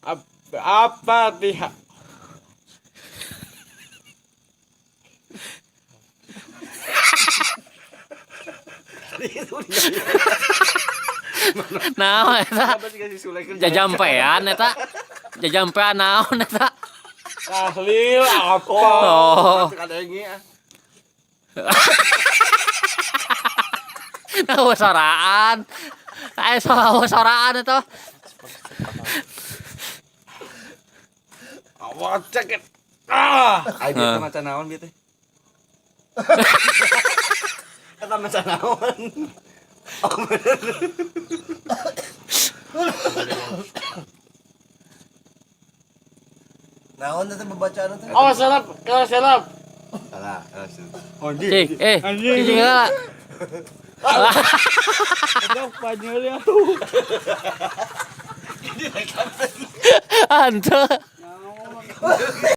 Apa pihak? Naon eta? Jajampean eta. Jajampean naon eta? Tahlil apa? Oh. Nah, soraan. Soraan itu. Awak ceket. Ah, Ai bieu teh macan naon bieu teh? Eta macan naon? Oh bener. Naon teh bacaan teh? awas selap, kelas selap. Salah. Cik, cik lah. Ada Spanyol ya. Ante.